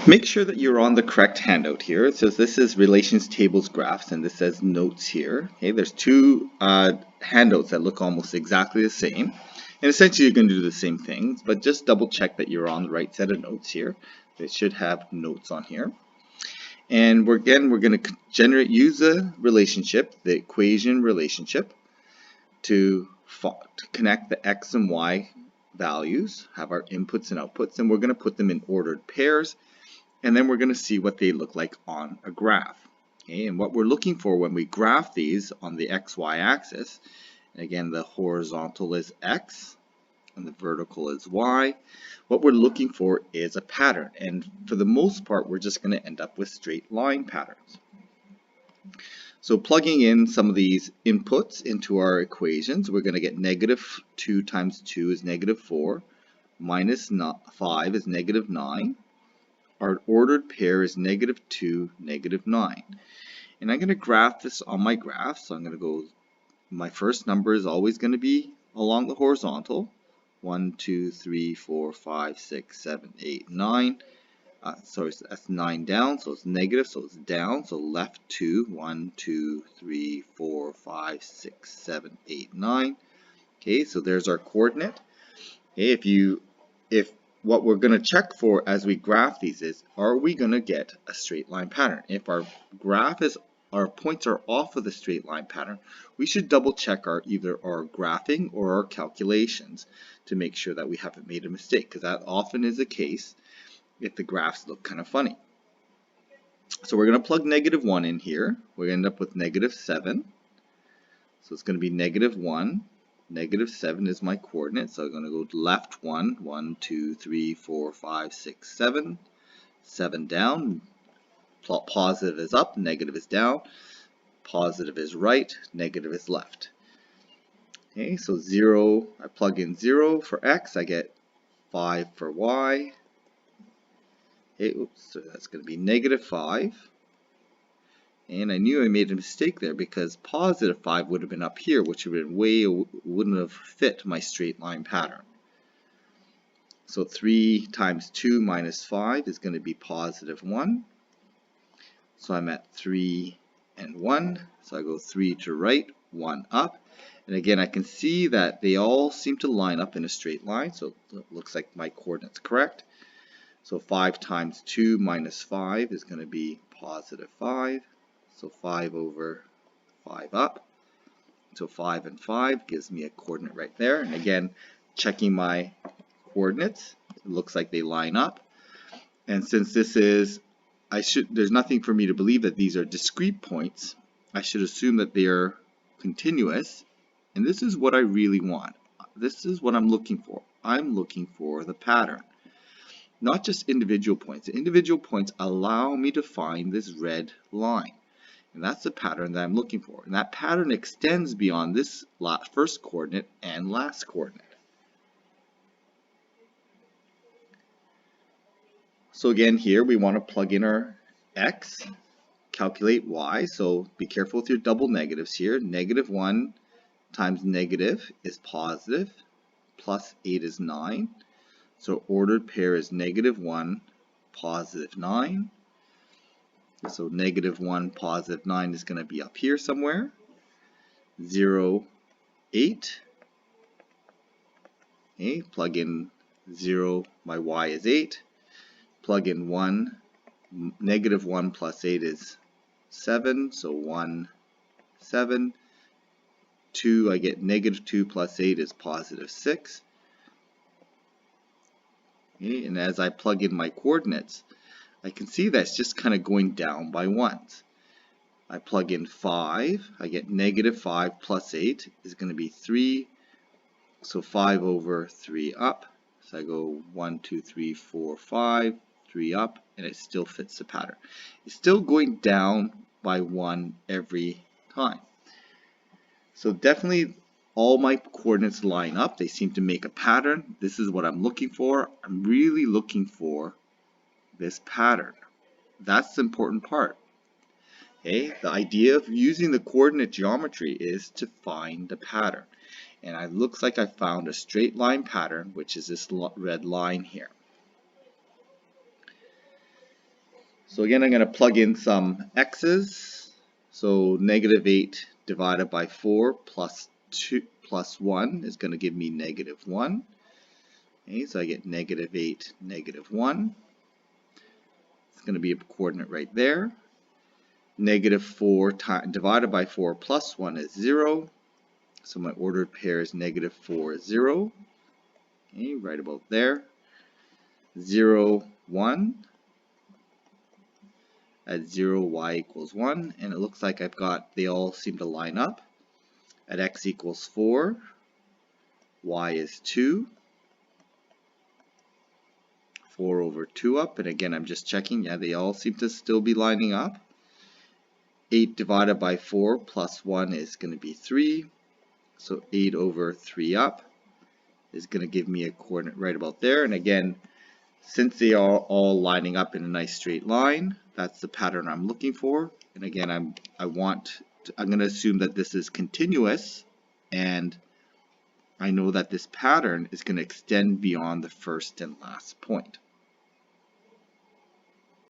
Make sure that you're on the correct handout here. It says this is relations tables graphs, and this says notes here. Okay, there's two handouts that look almost exactly the same, and essentially you're going to do the same things, but just double check that you're on the right set of notes here. They should have notes on here. And we're going to use the relationship, the equation relationship, to connect the x and y values, have our inputs and outputs, and we're going to put them in ordered pairs. And then we're going to see what they look like on a graph. Okay, and what we're looking for when we graph these on the xy axis, and again the horizontal is x and the vertical is y, what we're looking for is a pattern. And for the most part, we're just going to end up with straight line patterns. So plugging in some of these inputs into our equations, we're going to get negative 2 times 2 is negative 4, minus 5 is negative 9. Our ordered pair is negative 2, negative 9. And I'm going to graph this on my graph. So I'm going to go, my first number is always going to be along the horizontal. 1, 2, 3, 4, 5, 6, 7, 8, 9. Sorry, so that's 9 down, so it's negative, so it's down. So left 2, 1, 2, 3, 4, 5, 6, 7, 8, 9. Okay, so there's our coordinate. Okay, if what we're going to check for as we graph these is, are we going to get a straight line pattern? If our points are off of the straight line pattern, we should double check either our graphing or our calculations to make sure that we haven't made a mistake, because that often is the case if the graphs look kind of funny. So we're going to plug negative 1 in here. We're going to end up with negative 7. So it's going to be negative 1. Negative 7 is my coordinate, so I'm going to go to left 1, 1, 2, 3, 4, 5, 6, 7. 7 down, positive is up, negative is down, positive is right, negative is left. Okay, so 0, I plug in 0 for x, I get 5 for y. Okay, oops, so that's going to be negative 5. And I knew I made a mistake there because positive 5 would have been up here, which would have been wouldn't have fit my straight line pattern. So 3 times 2 minus 5 is going to be positive 1. So I'm at 3 and 1. So I go 3 to right, 1 up. And again, I can see that they all seem to line up in a straight line. So it looks like my coordinate's correct. So 5 times 2 minus 5 is going to be positive 5. So 5 over 5 up. So 5 and 5 gives me a coordinate right there. And again, checking my coordinates, it looks like they line up. And since this is, there's nothing for me to believe that these are discrete points, I should assume that they are continuous. And this is what I really want. This is what I'm looking for. I'm looking for the pattern. Not just individual points. The individual points allow me to find this red line. And that's the pattern that I'm looking for. And that pattern extends beyond this first coordinate and last coordinate. So again, here we want to plug in our x, calculate y. So be careful with your double negatives here. Negative 1 times negative is positive, plus 8 is 9. So ordered pair is negative 1, positive 9. So negative 1, positive 9 is going to be up here somewhere. 0, 8. Okay, plug in 0, my y is 8. Plug in 1, negative 1 plus 8 is 7, so 1, 7. 2, I get negative 2 plus 8 is positive 6. Okay, and as I plug in my coordinates, I can see that's just kind of going down by ones. I plug in 5, I get negative 5 plus 8 is going to be 3, so 5 over 3 up. So I go 1, 2, 3, 4, 5, 3 up, and it still fits the pattern. It's still going down by 1 every time. So definitely all my coordinates line up. They seem to make a pattern. This is what I'm looking for. I'm really looking for this pattern. That's the important part. Okay, the idea of using the coordinate geometry is to find the pattern. And it looks like I found a straight line pattern, which is this red line here. So again, I'm going to plug in some x's. So negative 8 divided by 4 plus 2 plus 1 is going to give me negative 1. Okay, so I get negative 8, negative 1. It's going to be a coordinate right there. Negative 4 divided by 4 plus 1 is 0. So my ordered pair is negative 4, 0. Okay, right about there. 0, 1. At 0, y equals 1. And it looks like they all seem to line up. At x equals 4, y is 2. 4 over 2 up. And again, I'm just checking. Yeah, they all seem to still be lining up. 8 divided by 4 plus 1 is going to be 3. So 8 over 3 up is going to give me a coordinate right about there. And again, since they are all lining up in a nice straight line, that's the pattern I'm looking for. And again, I'm going to assume that this is continuous, and I know that this pattern is going to extend beyond the first and last point.